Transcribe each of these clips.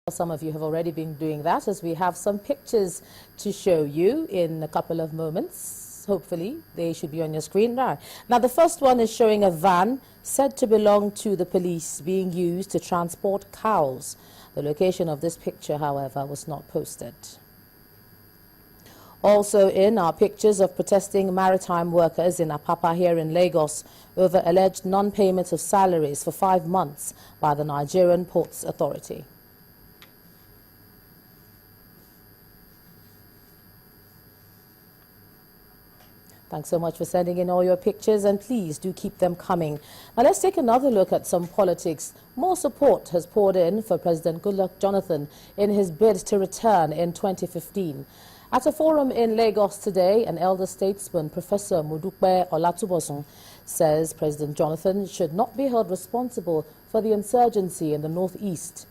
Some of you have already been doing that, as we have some pictures to show you in a couple of moments. Hopefully, they should be on your screen now. Now, the first one is showing a van said to belong to the police being used to transport cows. The location of this picture, however, was not posted. Also in are pictures of protesting maritime workers in Apapa here in Lagos over alleged non-payment of salaries for 5 months by the Nigerian Ports Authority. Thanks so much for sending in all your pictures, and please do keep them coming. Now let's take another look at some politics. More support has poured in for President Goodluck Jonathan in his bid to return in 2015. At a forum in Lagos today, an elder statesman, Professor Modupe Olatubosun, says President Jonathan should not be held responsible for the insurgency in the northeast.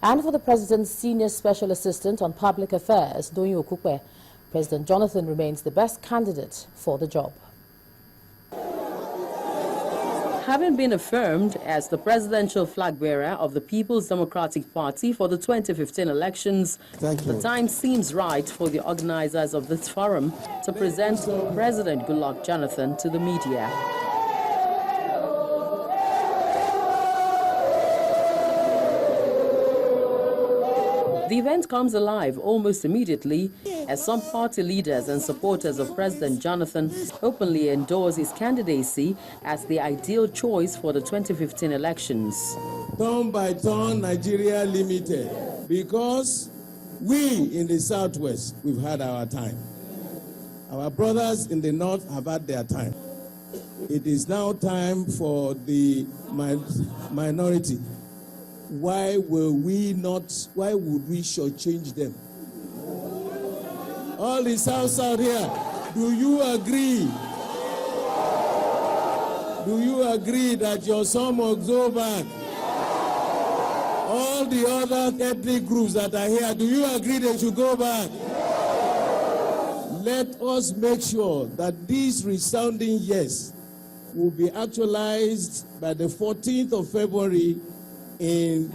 And for the president's senior special assistant on public affairs, Doyin Okupe, President Jonathan remains the best candidate for the job. Having been affirmed as the presidential flag bearer of the People's Democratic Party for the 2015 elections, the time seems right for the organizers of this forum to present President Goodluck Jonathan to the media. The event comes alive almost immediately as some party leaders and supporters of President Jonathan openly endorse his candidacy as the ideal choice for the 2015 elections. Turn by Turn Nigeria Limited, because we in the Southwest, we've had our time. Our brothers in the North have had their time. It is now time for the minority. Why would we shortchange them? All the South here, do you agree? Do you agree that your son must go back? All the other ethnic groups that are here, do you agree they should go back? Let us make sure that this resounding yes will be actualized by the 14th of February in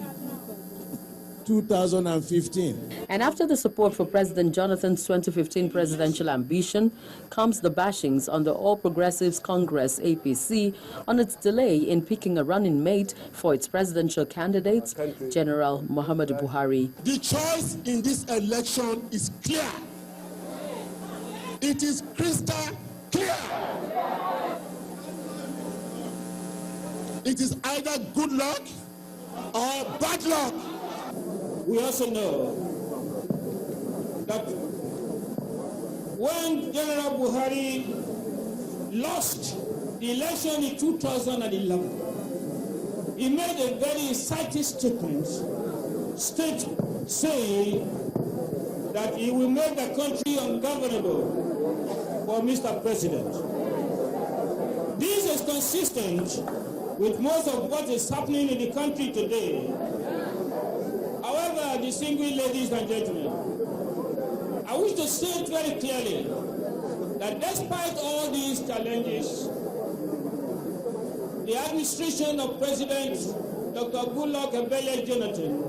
2015. And after the support for President Jonathan's 2015 presidential ambition comes the bashings on the All Progressives Congress APC on its delay in picking a running mate for its presidential candidate, General Muhammadu Buhari. The choice in this election is clear. It is crystal clear. It is either good luck or bad luck. We also know that when General Buhari lost the election in 2011, he made a very inciting statement saying that he will make the country ungovernable for Mr. President. This is consistent with most of what is happening in the country today. However, distinguished ladies and gentlemen, I wish to say it very clearly that despite all these challenges, the administration of President Dr. Goodluck Jonathan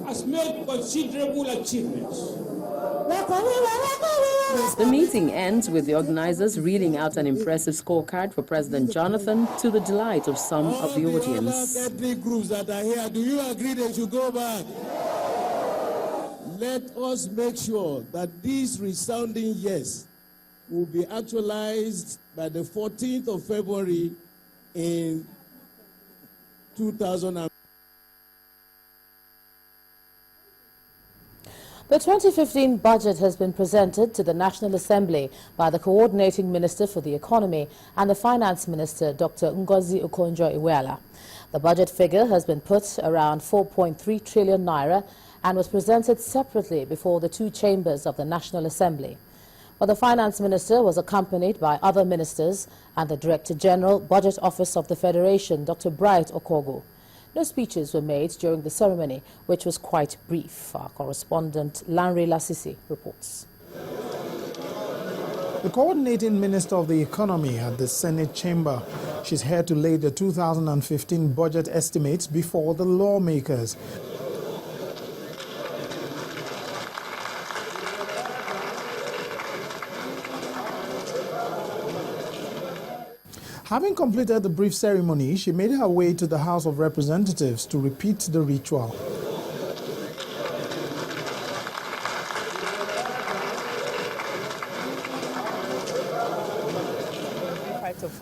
has made considerable achievements. The meeting ends with the organizers reading out an impressive scorecard for President Jonathan to the delight of some of the audience. All the ethnic groups that are here, do you agree they should go back? Let us make sure that this resounding yes will be actualized by the 14th of February in 2015. The 2015 budget has been presented to the National Assembly by the Coordinating Minister for the Economy and the Finance Minister, Dr. Ngozi Okonjo-Iweala. The budget figure has been put around 4.3 trillion naira and was presented separately before the two chambers of the National Assembly. But the Finance Minister was accompanied by other ministers and the Director General, Budget Office of the Federation, Dr. Bright Okogo. No speeches were made during the ceremony, which was quite brief. Our correspondent Lanre Lasisi reports. The coordinating minister of the economy at the Senate chamber. She's here to lay the 2015 budget estimates before the lawmakers. Having completed the brief ceremony, she made her way to the House of Representatives to repeat the ritual.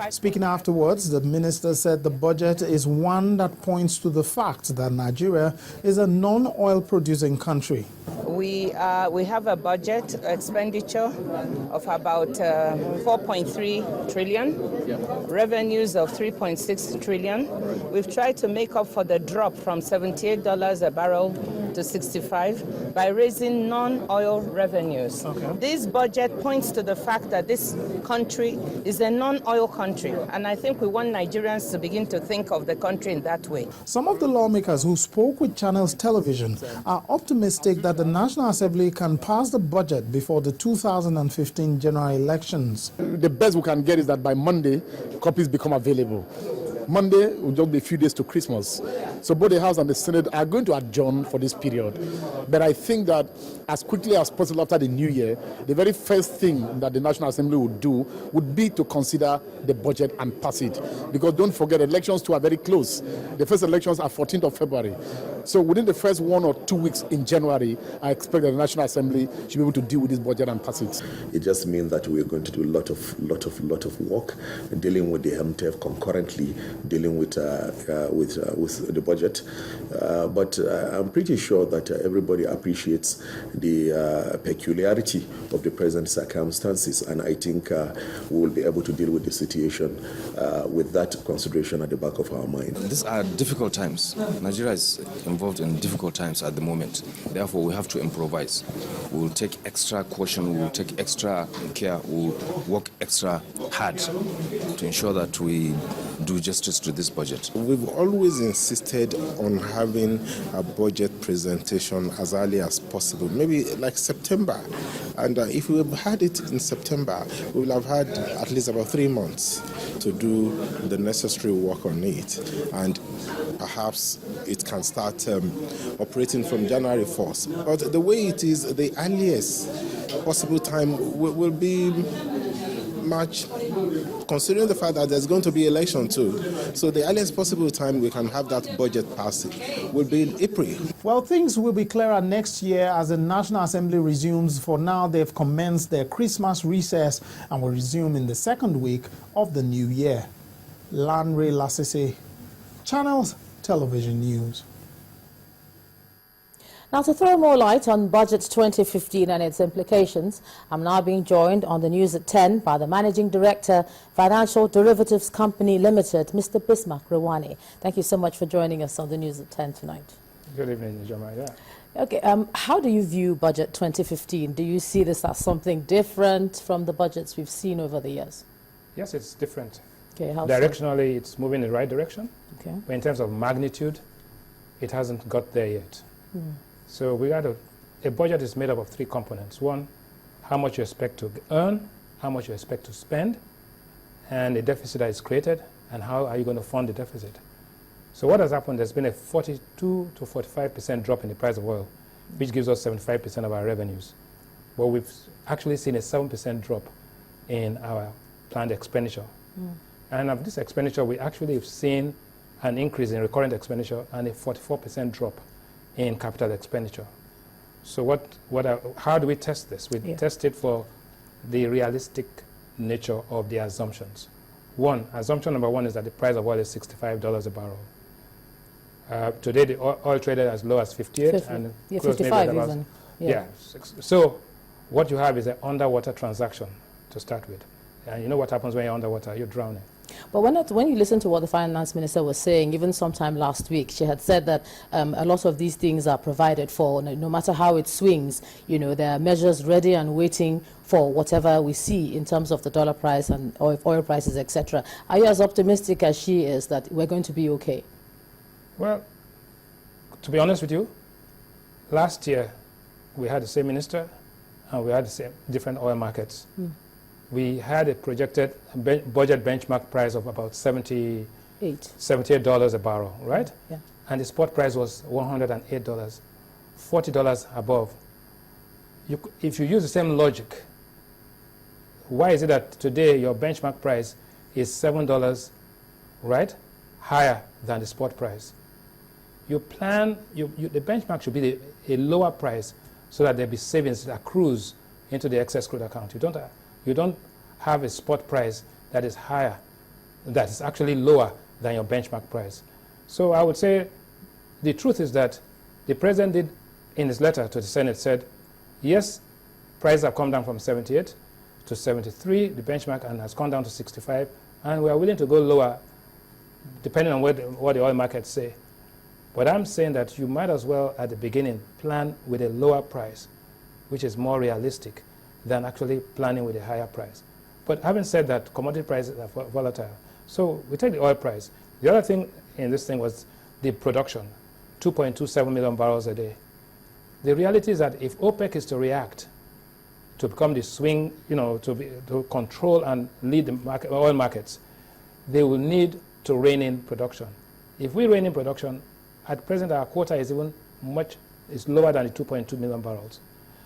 Speaking afterwards, the minister said the budget is one that points to the fact that Nigeria is a non-oil producing country. We have a budget expenditure of about 4.3 trillion, revenues of 3.6 trillion. We've tried to make up for the drop from $78 a barrel to 65 by raising non-oil revenues. Okay. This budget points to the fact that this country is a non-oil country, and I think we want Nigerians to begin to think of the country in that way. Some of the lawmakers who spoke with Channels Television are optimistic that the National Assembly can pass the budget before the 2015 general elections. The best we can get is that by Monday, copies become available. Monday will just be a few days to Christmas. So both the House and the Senate are going to adjourn for this period. But I think that as quickly as possible after the new year, the very first thing that the National Assembly would do would be to consider the budget and pass it. Because don't forget, elections too are very close. The first elections are 14th of February. So within the first 1 or 2 weeks in January, I expect that the National Assembly should be able to deal with this budget and pass it. It just means that we're going to do a lot of work dealing with the MTF concurrently, dealing with the budget, but I'm pretty sure that everybody appreciates the peculiarity of the present circumstances, and I think we will be able to deal with the situation with that consideration at the back of our mind. These are difficult times. Nigeria is involved in difficult times at the moment. Therefore, we have to improvise. We will take extra caution, we will take extra care, we will work extra hard to ensure that we do justice to this budget. We've always insisted on having a budget presentation as early as possible, maybe like September. And if we had had it in September, we will have had at least about 3 months to do the necessary work on it. And perhaps it can start operating from January 1st. But the way it is, the earliest possible time will be March, considering the fact that there's going to be election too. So the earliest possible time we can have that budget passed will be in April. Well, things will be clearer next year as the National Assembly resumes. For now, they've commenced their Christmas recess and will resume in the second week of the new year. Lanre Lasese, Channels Television News. Now, to throw more light on Budget 2015 and its implications, I'm now being joined on the news at 10 by the Managing Director, Financial Derivatives Company Limited, Mr. Bismarck Rewani. Thank you so much for joining us on the news at 10 tonight. Good evening, Jamaya. Okay, how do you view Budget 2015? Do you see this as something different from the budgets we've seen over the years? Yes, it's different. Okay, how Directionally, it's moving in the right direction. Okay. But in terms of magnitude, it hasn't got there yet. So we got a budget is made up of 3 components. One, how much you expect to earn, how much you expect to spend, and the deficit that is created, and how are you going to fund the deficit. So what has happened, there's been a 42 to 45% drop in the price of oil, which gives us 75% of our revenues. But we've actually seen a 7% drop in our planned expenditure. And of this expenditure, we actually have seen an increase in recurrent expenditure and a 44% drop in capital expenditure. So how do we test this? We test it for the realistic nature of the assumptions. Assumption number 1 is that the price of oil is $65 a barrel. Today, the oil traded as low as 58 and close 55 maybe even. So what you have is an underwater transaction to start with. And you know what happens when you're underwater? You're drowning. But when you listen to what the finance minister was saying, even sometime last week, she had said that a lot of these things are provided for, no matter how it swings. You know, there are measures ready and waiting for whatever we see in terms of the dollar price and oil prices, etc. Are you as optimistic as she is that we're going to be okay? Well, to be honest with you, last year we had the same minister and we had the same different oil markets. We had a projected budget benchmark price of about $78 a barrel, right? Yeah. And the spot price was $108, $40 above. If you use the same logic, why is it that today your benchmark price is $7, right, higher than the spot price. You plan, the benchmark should be a lower price so that there be savings that accrues into the excess crude account. You don't have a spot price that is higher, that is actually lower than your benchmark price. So I would say the truth is that the president did, in his letter to the Senate, said, yes, prices have come down from 78 to 73, the benchmark, and has gone down to 65, and we are willing to go lower depending on what the oil markets say. But I'm saying that you might as well, at the beginning, plan with a lower price, which is more realistic than actually planning with a higher price. But having said that, commodity prices are volatile. So we take the oil price. The other thing in this thing was the production, 2.27 million barrels a day. The reality is that if OPEC is to react to become the swing, to control and lead the oil markets, they will need to rein in production. If we rein in production, at present our quota is lower than the 2.2 million barrels.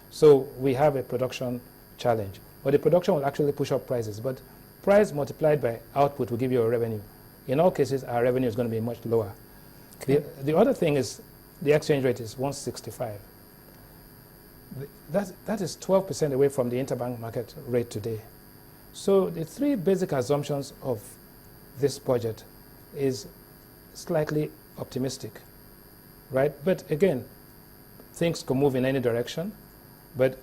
So we have a production challenge. But the production will actually push up prices. But price multiplied by output will give you a revenue. In all cases, our revenue is going to be much lower. Okay. The other thing is the exchange rate is 165. That is 12% away from the interbank market rate today. So the three basic assumptions of this budget is slightly optimistic, right? But again, things can move in any direction. But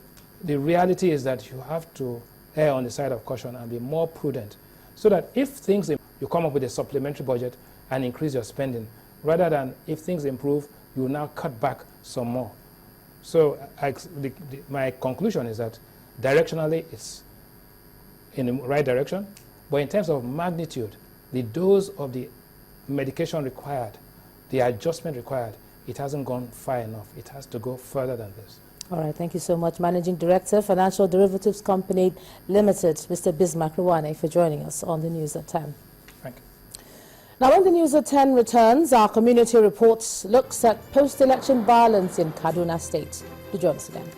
the reality is that you have to err on the side of caution and be more prudent so that if things you come up with a supplementary budget and increase your spending, rather than if things improve, you now cut back some more. So my conclusion is that directionally it's in the right direction, but in terms of magnitude, the dose of the medication required, the adjustment required, it hasn't gone far enough. It has to go further than this. All right, thank you so much, Managing Director, Financial Derivatives Company Limited, Mr. Bismarck Ruwane, for joining us on the News at 10. Thank you. Now, when the News at 10 returns, our community reports looks at post-election violence in Kaduna State. Do join us again.